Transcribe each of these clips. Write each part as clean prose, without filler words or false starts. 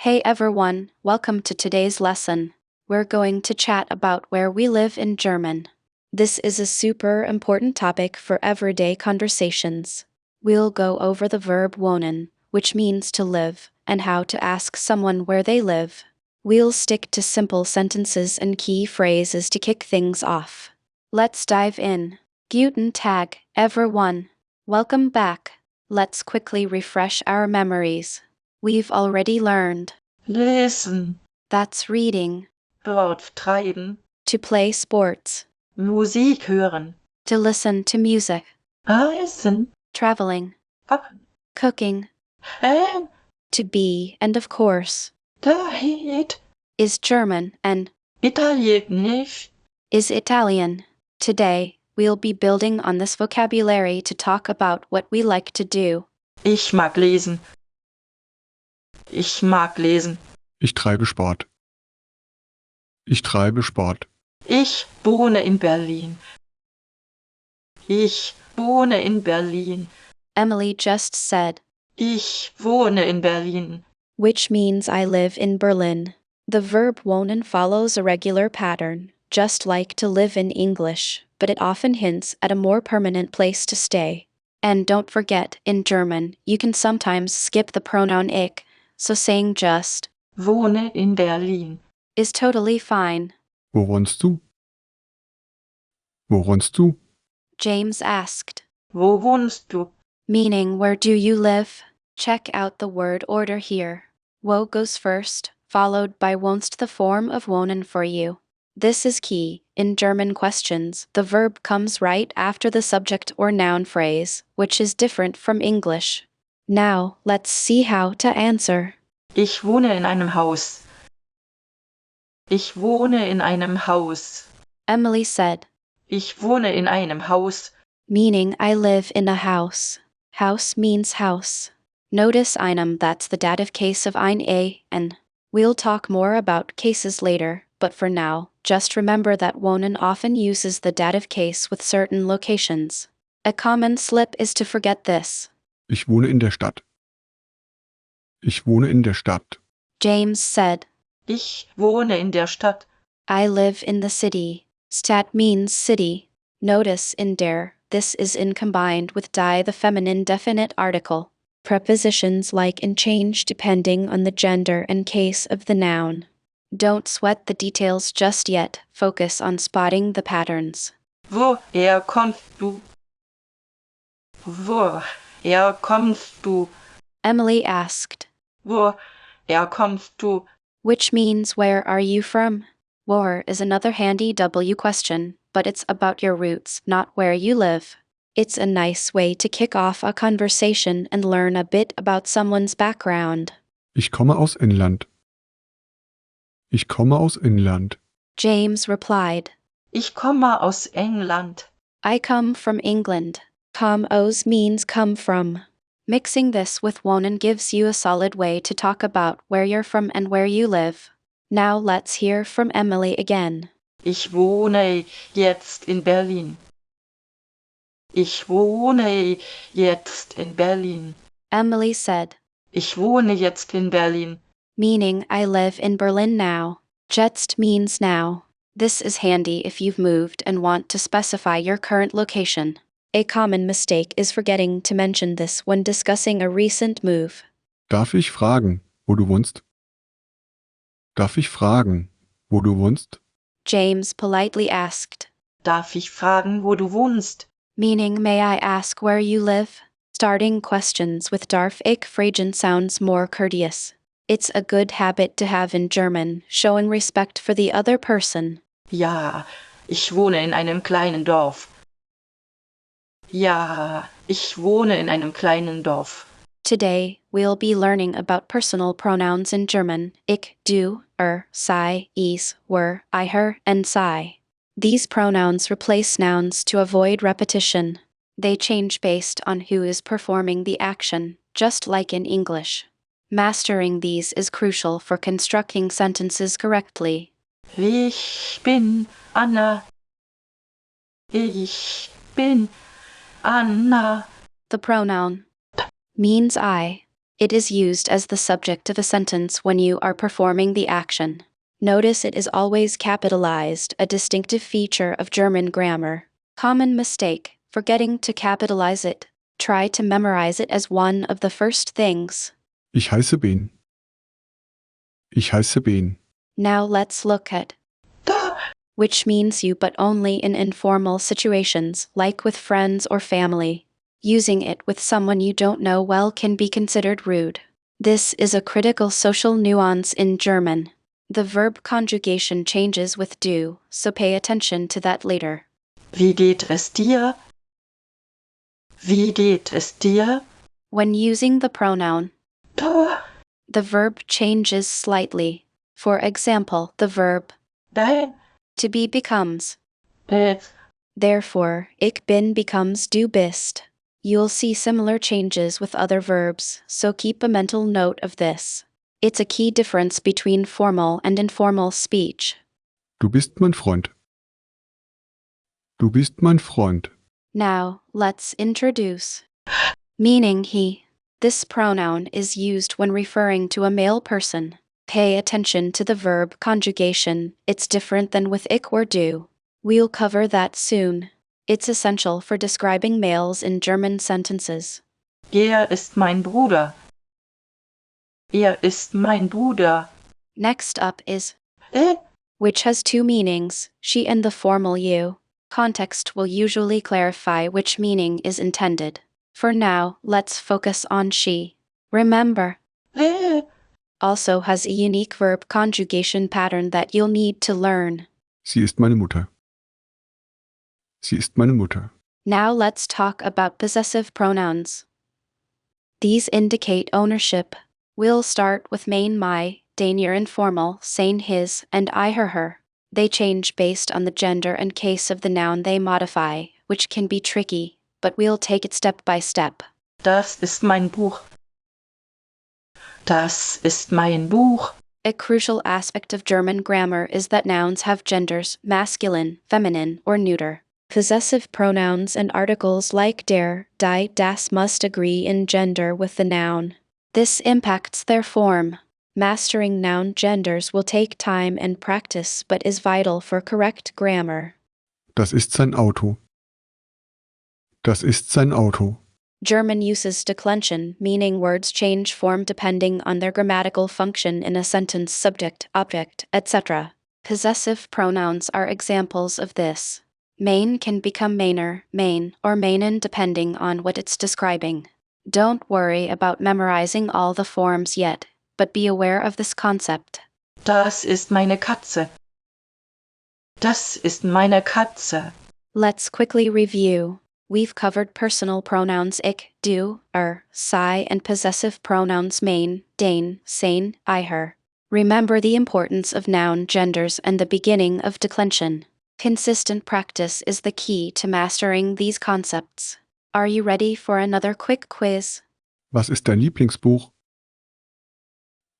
Hey everyone, welcome to today's lesson. We're going to chat about where we live in German. This is a super important topic for everyday conversations. We'll go over the verb wohnen, which means to live, and how to ask someone where they live. We'll stick to simple sentences and key phrases to kick things off. Let's dive in. Guten Tag, everyone. Welcome back. Let's quickly refresh our memories. We've already learned. Lesen, That's reading. Sport treiben, To play sports. Musik hören, To listen to music. reisen, Traveling. Cooking. ähm, To be, and of course, dahet, is German and Italienisch, is Italian. Today, we'll be building on this vocabulary to talk about what we like to do. ich mag lesen. Ich mag lesen. Ich treibe Sport. Ich treibe Sport. Ich wohne in Berlin. Ich wohne in Berlin. Emily just said, Ich wohne in Berlin. which means I live in Berlin. The verb wohnen follows a regular pattern, just like to live in English, but it often hints at a more permanent place to stay. And don't forget, in German, you can sometimes skip the pronoun ich, so saying just Wohne in Berlin. is totally fine. Wo wohnst du? Wo wohnst du? James asked, Wo wohnst du? meaning where do you live? Check out the word order here. Wo goes first, followed by wohnst, the form of wohnen for you. This is key. In German questions, the verb comes right after the subject or noun phrase, which is different from English. Now, let's see how to answer. Ich wohne in einem Haus. Ich wohne in einem Haus. Emily said, Ich wohne in einem Haus. meaning I live in a house. House means house. Notice einem, that's the dative case of ein a, and we'll talk more about cases later, but for now, just remember that wohnen often uses the dative case with certain locations. A common slip is to forget this. Ich wohne in der Stadt. Ich wohne in der Stadt. James said, Ich wohne in der Stadt. I live in the city. Stadt means city. Notice in der, this is in combined with die, the feminine definite article. Prepositions like and change depending on the gender and case of the noun. Don't sweat the details just yet, focus on spotting the patterns. Woher kommst du? Woher kommst du? Emily asked, Woher kommst du? which means where are you from? Woher is another handy W question, but it's about your roots, not where you live. It's a nice way to kick off a conversation and learn a bit about someone's background. Ich komme aus England. Ich komme aus England. James replied, Ich komme aus England. I come from England. Os means come from. Mixing this with wohnen gives you a solid way to talk about where you're from and where you live. Now let's hear from Emily again. Ich wohne jetzt in Berlin. Ich wohne jetzt in Berlin. Emily said, Ich wohne jetzt in Berlin. meaning I live in Berlin now. Jetzt means now. This is handy if you've moved and want to specify your current location. A common mistake is forgetting to mention this when discussing a recent move. Darf ich fragen, wo du wohnst? Darf ich fragen, wo du wohnst? James politely asked, Darf ich fragen, wo du wohnst? meaning may I ask where you live? Starting questions with darf ich fragen sounds more courteous. It's a good habit to have in German, showing respect for the other person. Ja, ich wohne in einem kleinen Dorf. Ja, ich wohne in einem kleinen Dorf. Today, we'll be learning about personal pronouns in German, ich, du, sei, is, were, I, her, and sei. These pronouns replace nouns to avoid repetition. They change based on who is performing the action, just like in English. Mastering these is crucial for constructing sentences correctly. Ich bin Anna. Ich bin Anna. The pronoun means I. It is used as the subject of a sentence when you are performing the action. Notice it is always capitalized, a distinctive feature of German grammar. Common mistake, forgetting to capitalize it. Try to memorize it as one of the first things. Ich heiße Ben. Ich heiße Ben. Now let's look at which means you but only in informal situations, like with friends or family. Using it with someone you don't know well can be considered rude. This is a critical social nuance in German. The verb conjugation changes with do, so pay attention to that later. Wie geht es dir? Wie geht es dir? When using the pronoun, Da, the verb changes slightly. For example, the verb dein, to be becomes. bist. Therefore, ich bin becomes du bist. You'll see similar changes with other verbs, so keep a mental note of this. It's a key difference between formal and informal speech. Du bist mein Freund. Du bist mein Freund. Now, let's introduce. Meaning he. This pronoun is used when referring to a male person. Pay attention to the verb conjugation, it's different than with ich or du. We'll cover that soon. It's essential for describing males in German sentences. Er ist mein Bruder. Er ist mein Bruder. Next up is Äh, which has two meanings, she and the formal you. Context will usually clarify which meaning is intended. For now, let's focus on she. Remember, äh. also has a unique verb conjugation pattern that you'll need to learn. Sie ist meine Mutter. Sie ist meine Mutter. Now let's talk about possessive pronouns. These indicate ownership. We'll start with mein my, dein your informal, sein his, and I her. They change based on the gender and case of the noun they modify, which can be tricky, but we'll take it step by step. Das ist mein Buch. Das ist mein Buch. A crucial aspect of German grammar is that nouns have genders, masculine, feminine, or neuter. Possessive pronouns and articles like der, die, das must agree in gender with the noun. This impacts their form. Mastering noun genders will take time and practice but is vital for correct grammar. Das ist sein Auto. Das ist sein Auto. German uses declension, meaning words change form depending on their grammatical function in a sentence, subject, object, etc. Possessive pronouns are examples of this. Mein can become meiner, mein, or meinen depending on what it's describing. Don't worry about memorizing all the forms yet, but be aware of this concept. Das ist meine Katze. Das ist meine Katze. Let's quickly review. We've covered personal pronouns ich, du, sei, and possessive pronouns mein, dein, sein, her. Remember the importance of noun genders and the beginning of declension. Consistent practice is the key to mastering these concepts. Are you ready for another quick quiz? Was ist dein Lieblingsbuch?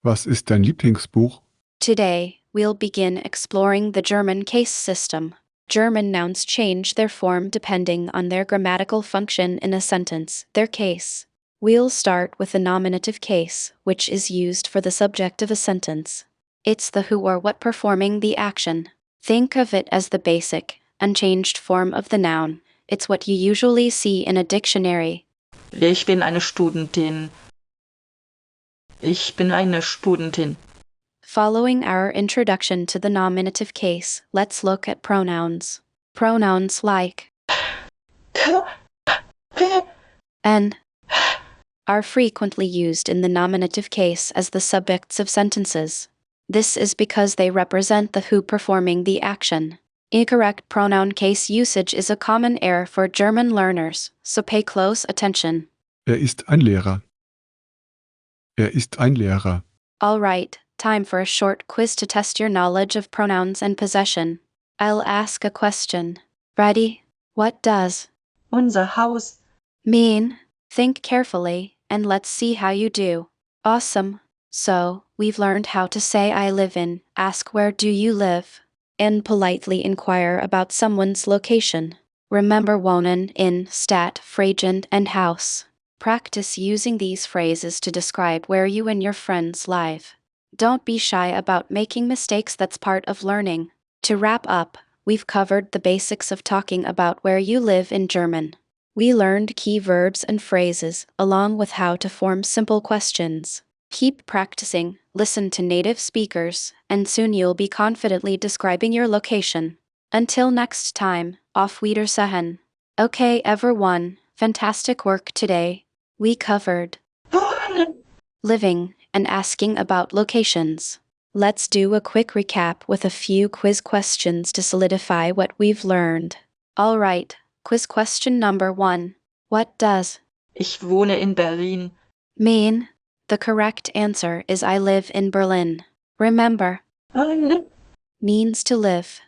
Was ist dein Lieblingsbuch? Today, we'll begin exploring the German case system. German nouns change their form depending on their grammatical function in a sentence, their case. We'll start with the nominative case, which is used for the subject of a sentence. It's the who or what performing the action. Think of it as the basic, unchanged form of the noun. It's what you usually see in a dictionary. Ich bin eine Studentin. Ich bin eine Studentin. Following our introduction to the nominative case, let's look at pronouns. Pronouns like and are frequently used in the nominative case as the subjects of sentences. This is because they represent the who performing the action. Incorrect pronoun case usage is a common error for German learners, so pay close attention. Ist ein Lehrer. Ist ein Lehrer. All right, time for a short quiz to test your knowledge of pronouns and possession. I'll ask a question. Ready? What does Unser Haus. mean? Think carefully, and let's see how you do. Awesome. So, we've learned how to say I live in, ask where do you live, and politely inquire about someone's location. Remember Wohnen in, Stadt, and Haus. Practice using these phrases to describe where you and your friends live. Don't be shy about making mistakes, that's part of learning. To wrap up, we've covered the basics of talking about where you live in German. We learned key verbs and phrases, along with how to form simple questions. Keep practicing, listen to native speakers, and soon you'll be confidently describing your location. Until next time, auf Wiedersehen. Okay, everyone, fantastic work today. We covered Wohnen. living and asking about locations. Let's do a quick recap with a few quiz questions to solidify what we've learned. All right, quiz question number 1. What does Ich wohne in Berlin. mean? The correct answer is I live in Berlin. Remember, Einem. means to live.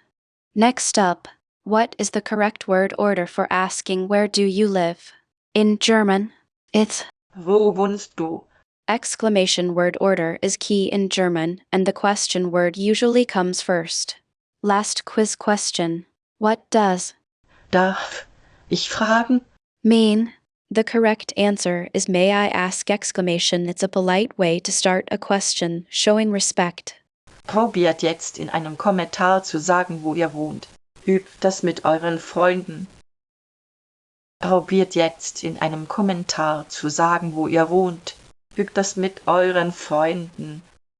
Next up, what is the correct word order for asking where do you live? In German, it's Wo wohnst du? exclamation word order is key in German, and the question word usually comes first. Last quiz question. What does Darf ich fragen? mean? The correct answer is may I ask exclamation. It's a polite way to start a question, showing respect. Probiert jetzt in einem Kommentar zu sagen, wo ihr wohnt. Übt das mit euren Freunden. Probiert jetzt in einem Kommentar zu sagen, wo ihr wohnt. Übt das mit euren Freunden.